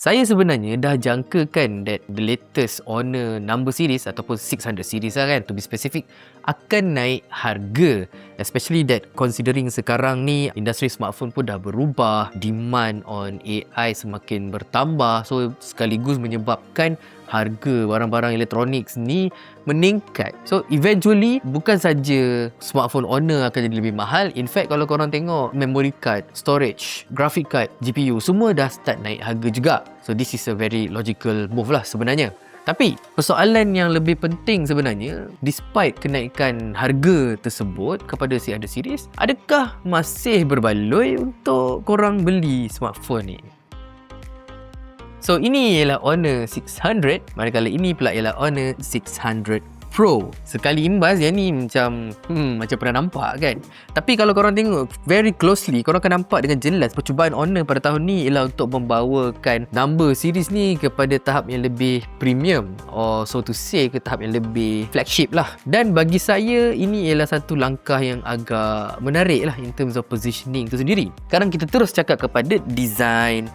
Saya sebenarnya dah jangkakan that the latest Honor number series ataupun 600 series lah kan, to be specific, akan naik harga. Especially that considering sekarang ni industri smartphone pun dah berubah, demand on AI semakin bertambah, so sekaligus menyebabkan harga barang-barang elektronik ni meningkat. So eventually bukan saja smartphone Honor akan jadi lebih mahal. In fact, kalau korang tengok memory card, storage, graphic card, GPU, semua dah start naik harga juga. So this is a very logical move lah sebenarnya. Tapi persoalan yang lebih penting sebenarnya, despite kenaikan harga tersebut kepada 600 series, adakah masih berbaloi untuk korang beli smartphone ni? So ini ialah Honor 600, manakala ini pula ialah Honor 600 Pro. Sekali imbas yang ni macam pernah nampak kan. Tapi kalau korang tengok very closely, korang akan nampak dengan jelas percubaan Honor pada tahun ni ialah untuk membawakan number series ni kepada tahap yang lebih premium, or so to say ke tahap yang lebih flagship lah. Dan bagi saya ini ialah satu langkah yang agak menarik lah in terms of positioning tu sendiri. Sekarang kita terus cakap kepada design.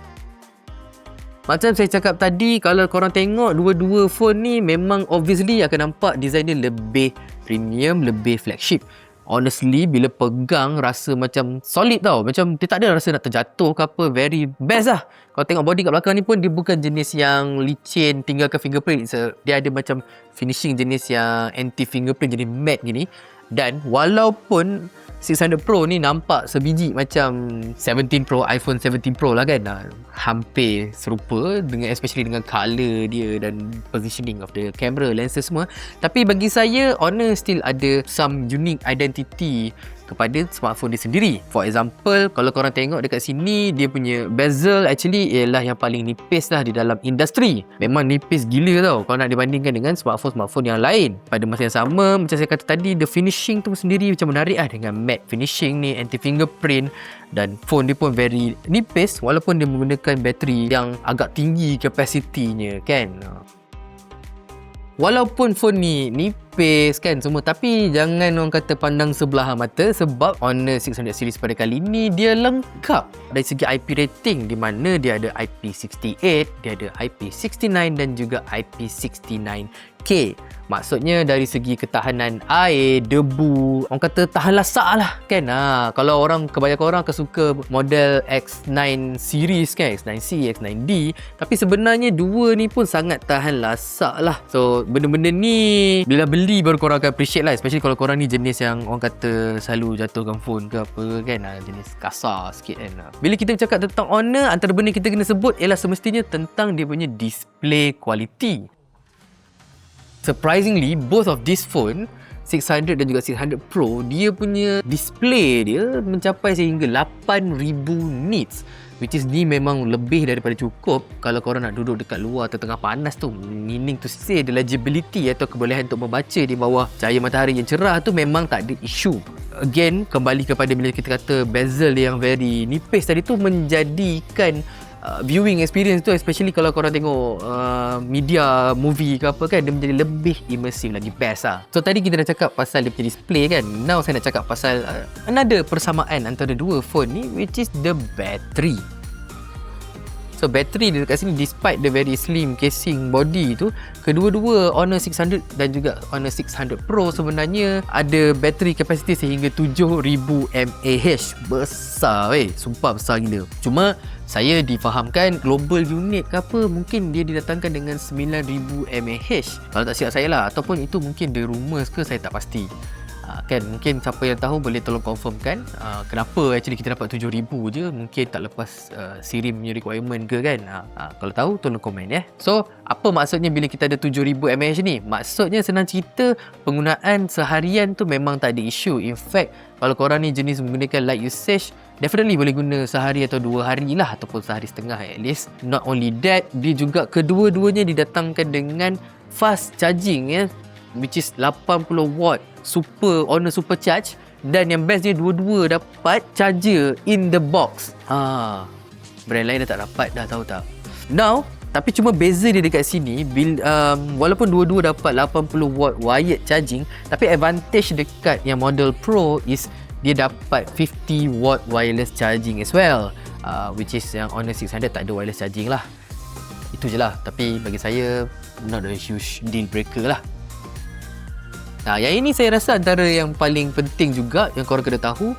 Macam saya cakap tadi, kalau korang tengok dua-dua phone ni memang obviously akan nampak design dia lebih premium, lebih flagship. Honestly, bila pegang rasa macam solid tau. Macam dia tak ada rasa nak terjatuh ke apa. Very best lah. Kalau tengok body kat belakang ni pun, dia bukan jenis yang licin tinggalkan fingerprint. Dia ada macam finishing jenis yang anti-fingerprint, jenis matte gini. Dan walaupun 600 Pro ni nampak sebiji macam 17 Pro, iPhone 17 Pro lah kan, hampir serupa dengan, especially dengan color dia dan positioning of the camera, lenses semua. Tapi bagi saya, Honor still ada some unique identity kepada smartphone dia sendiri. For example, kalau korang tengok dekat sini, dia punya bezel actually ialah yang paling nipis lah di dalam industri. Memang nipis gila tau kalau nak dibandingkan dengan smartphone yang lain. Pada masa yang sama, macam saya kata tadi, the finishing tu sendiri macam menarik lah, dengan matte finishing ni, anti-fingerprint, dan phone dia pun very nipis walaupun dia menggunakan bateri yang agak tinggi kapasitinya kan. Walaupun phone ni nipis kan semua, tapi jangan orang kata pandang sebelah mata, sebab Honor 600 series pada kali ni dia lengkap dari segi IP rating, di mana dia ada IP68, dia ada IP69 dan juga IP69K. Maksudnya dari segi ketahanan air, debu, orang kata tahan lasak lah kan. Kalau kebanyakan orang akan suka model X9 series kan, X9C, X9D, tapi sebenarnya dua ni pun sangat tahan lasak lah. So benda-benda ni bila beli baru korang akan appreciate lah, especially kalau korang ni jenis yang orang kata selalu jatuhkan phone ke apa kan, jenis kasar sikit kan. Bila kita bercakap tentang Honor, antara benda kita kena sebut ialah semestinya tentang dia punya display quality. Surprisingly, both of this phone, 600 dan juga 600 Pro, dia punya display dia mencapai sehingga 8000 nits, which is ni memang lebih daripada cukup kalau korang nak duduk dekat luar atau tengah panas tu. Meaning to say, the legibility atau kebolehan untuk membaca di bawah cahaya matahari yang cerah tu memang tak ada isu. Again, kembali kepada bila kita kata bezel yang very nipis tadi tu menjadikan viewing experience tu, especially kalau korang tengok media, movie ke apa kan, dia menjadi lebih immersive lagi, best lah. So tadi kita dah cakap pasal dia punya display kan. Now saya nak cakap pasal another persamaan antara dua phone ni, which is the battery. So battery dia dekat sini, despite the very slim casing body tu, kedua-dua Honor 600 dan juga Honor 600 Pro sebenarnya ada battery capacity sehingga 7000 mAh. Besar sumpah besar gila. Cuma saya difahamkan global unit ke apa, mungkin dia didatangkan dengan 9000 mAh kalau tak silap saya lah, ataupun itu mungkin the rumours ke, saya tak pasti. Kan mungkin siapa yang tahu boleh tolong confirmkan kenapa actually kita dapat 7000 je, mungkin tak lepas SIRIM punya requirement ke kan. Kalau tahu tolong komen ya. So apa maksudnya bila kita ada 7000 mAh ni? Maksudnya senang cerita, penggunaan seharian tu memang tak ada isu. In fact, kalau korang ni jenis menggunakan light usage, definitely boleh guna sehari atau 2 hari lah, ataupun sehari setengah at least. Not only that, dia juga kedua-duanya didatangkan dengan fast charging ya, which is 80 watt Honor Super Charge. Dan yang best dia, dua-dua dapat charger in the box. Brand lain dah tak dapat dah, tahu tak? Now, tapi cuma beza dia dekat sini, walaupun dua-dua dapat 80 watt wired charging, tapi advantage dekat yang model Pro is dia dapat 50 watt wireless charging as well, which is yang Honor 600 tak ada wireless charging lah. Itu je lah. Tapi bagi saya, not a huge deal breaker lah. Nah, yang ini saya rasa antara yang paling penting juga yang korang kena tahu.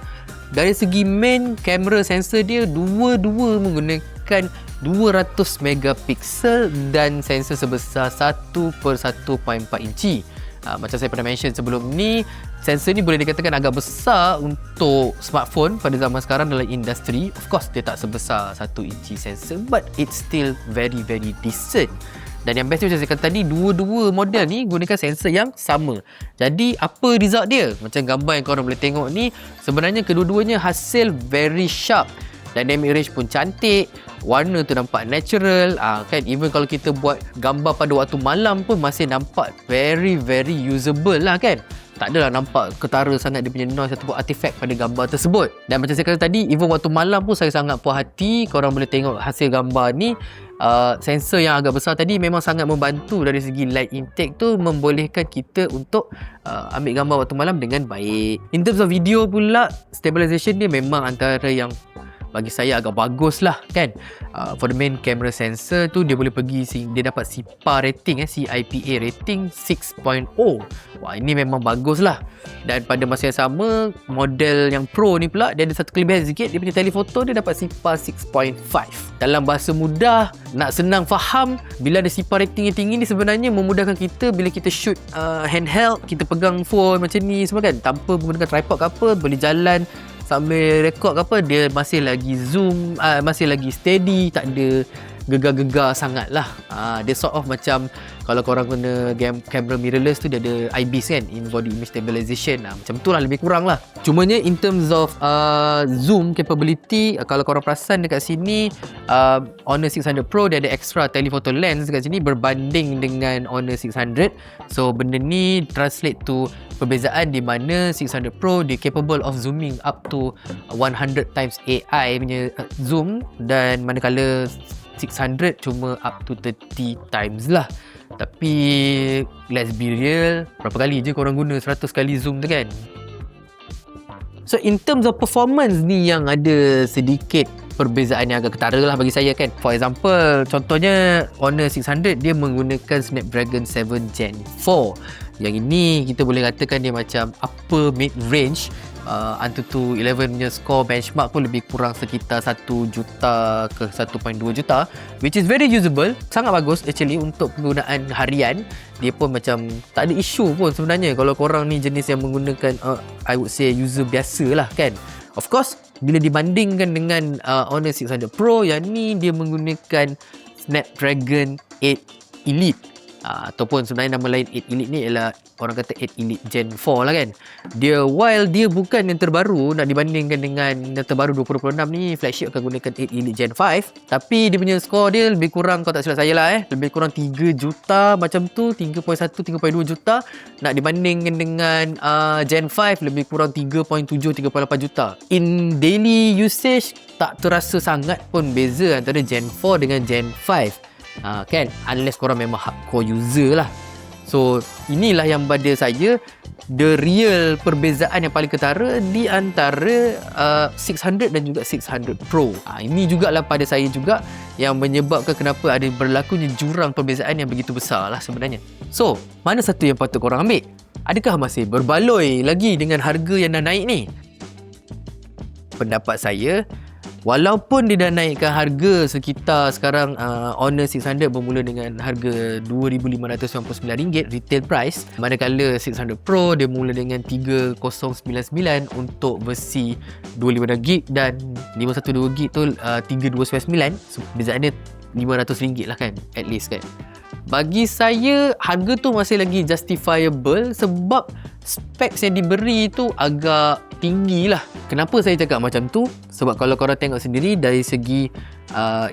Dari segi main kamera sensor dia, dua-dua menggunakan 200 megapiksel dan sensor sebesar 1/1.4 inci. Macam saya pernah mention sebelum ni, sensor ni boleh dikatakan agak besar untuk smartphone pada zaman sekarang dalam industri. Of course, dia tak sebesar 1 inci sensor, but it's still very decent. Dan yang best macam saya kata tadi, dua-dua model ni gunakan sensor yang sama. Jadi apa result dia? Macam gambar yang korang boleh tengok ni, sebenarnya kedua-duanya hasil very sharp. Dynamic range pun cantik, warna tu nampak natural, kan, even kalau kita buat gambar pada waktu malam pun masih nampak very usable lah kan. Tak adalah nampak ketara sangat dia punya noise ataupun artifact pada gambar tersebut. Dan macam saya kata tadi, even waktu malam pun saya sangat puas hati. Korang boleh tengok hasil gambar ni. Sensor yang agak besar tadi memang sangat membantu dari segi light intake tu, membolehkan kita untuk ambil gambar waktu malam dengan baik. In terms of video pula, stabilization dia memang antara yang bagi saya agak bagus lah kan. For the main camera sensor tu, dia boleh pergi, dia dapat CIPA rating, CIPA rating 6.0. Wah, ini memang bagus lah. Dan pada masa yang sama, model yang Pro ni pula, dia ada satu kelebihan sikit, dia punya telefoto dia dapat CIPA 6.5. Dalam bahasa mudah, nak senang faham, bila ada CIPA rating yang tinggi ni sebenarnya memudahkan kita bila kita shoot handheld, kita pegang phone macam ni semua kan, tanpa menggunakan tripod ke apa, boleh jalan sambil rekod ke apa, dia masih lagi zoom, masih lagi steady, tak ada gegar-gegar sangat lah. Dia sort of macam kalau korang guna kamera mirrorless tu, dia ada IBIS kan, in body image stabilization, macam tu lah, lebih kurang lah. Cumanya in terms of zoom capability, kalau korang perasan dekat sini, Honor 600 Pro dia ada extra telephoto lens dekat sini berbanding dengan Honor 600. So benda ni translate to perbezaan di mana 600 Pro dia capable of zooming up to 100 times AI punya zoom, dan manakala 600 cuma up to 30 times lah. Tapi let's be real, berapa kali je korang guna 100 kali zoom tu kan. So in terms of performance ni yang ada sedikit perbezaan yang agak ketara lah bagi saya kan. For example, contohnya Honor 600 dia menggunakan Snapdragon 7 Gen 4. Yang ini kita boleh katakan dia macam upper mid range. Antutu 11 punya score benchmark pun lebih kurang sekitar 1 juta ke 1.2 juta, which is very usable, sangat bagus actually untuk penggunaan harian. Dia pun macam tak ada isu pun sebenarnya kalau korang ni jenis yang menggunakan I would say user biasa lah kan. Of course, bila dibandingkan dengan Honor 600 Pro, yang ni dia menggunakan Snapdragon 8 Elite. Ataupun sebenarnya nama lain 8 Elite ni ialah orang kata 8 Elite Gen 4 lah kan. While dia bukan yang terbaru, nak dibandingkan dengan yang terbaru 2026 ni, flagship akan gunakan 8 Elite Gen 5, tapi dia punya skor dia lebih kurang, kalau tak silap saya lah lebih kurang 3 juta macam tu, 3.1, 3.2 juta. Nak dibandingkan dengan Gen 5 lebih kurang 3.7, 3.8 juta. In daily usage tak terasa sangat pun beza antara Gen 4 dengan Gen 5. Kan, unless korang memang hardcore user lah. So inilah yang pada saya the real perbezaan yang paling ketara di antara 600 dan juga 600 Pro. Ini jugalah pada saya juga yang menyebabkan kenapa ada berlakunya jurang perbezaan yang begitu besar lah sebenarnya. So mana satu yang patut korang ambil? Adakah masih berbaloi lagi dengan harga yang dah naik ni? Pendapat saya, walaupun dia dah naikkan harga sekitar sekarang, Honor 600 bermula dengan harga RM2,599 retail price, manakala 600 Pro dia mula dengan 3,099 untuk versi 256GB dan 512GB tu 3,299. So perbezaannya RM500 lah kan, at least kan. Bagi saya harga tu masih lagi justifiable sebab specs yang diberi tu agak tinggi lah. Kenapa saya cakap macam tu? Sebab kalau korang tengok sendiri dari segi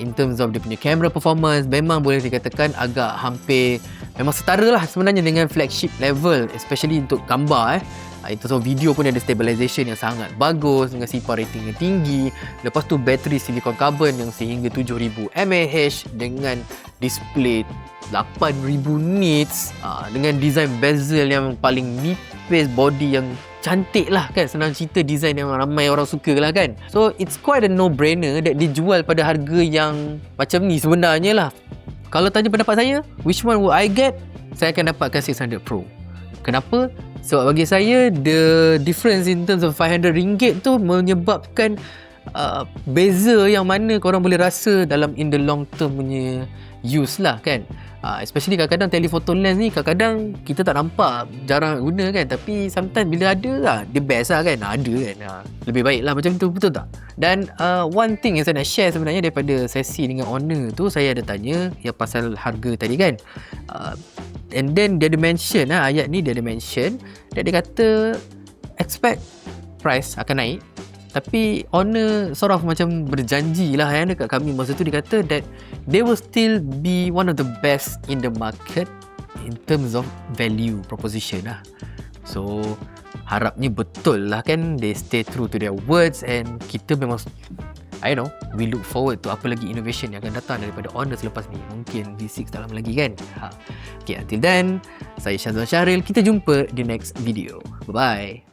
in terms of dia punya camera performance, memang boleh dikatakan agak hampir memang setara lah sebenarnya dengan flagship level, especially untuk gambar Itu so video pun ada stabilization yang sangat bagus dengan CIPA rating yang tinggi. Lepas tu bateri silicon carbon yang sehingga 7000 mAh dengan display 8000 nits, dengan design bezel yang paling nipis, body yang cantik lah kan. Senang cerita, design yang ramai orang suka lah kan. So it's quite a no-brainer that dijual pada harga yang macam ni sebenarnya lah. Kalau tanya pendapat saya, which one would I get? Saya akan dapatkan 600 Pro. Kenapa? Sebab bagi saya, the difference in terms of RM500 tu menyebabkan beza yang mana korang boleh rasa dalam in the long term punya use lah kan. Especially kadang-kadang telephoto lens ni kadang-kadang kita tak nampak, jarang guna kan, tapi sometimes bila ada lah, dia best lah kan, ada kan, lebih baik lah macam tu, betul tak? Dan one thing yang saya nak share sebenarnya daripada sesi dengan Honor tu, saya ada tanya yang pasal harga tadi kan, and then dia ada mention ayat ni, dia ada mention, dia kata expect price akan naik. Tapi Honor sort of macam berjanji lah dekat kami masa tu, dia kata that they will still be one of the best in the market in terms of value proposition lah. So harapnya betul lah kan, they stay true to their words, and kita memang, I know, we look forward to apa lagi innovation yang akan datang daripada Honor selepas ni. Mungkin V6 tak lama lagi kan. Okay, until then, saya Syazwan Syahril, kita jumpa di next video. Bye-bye.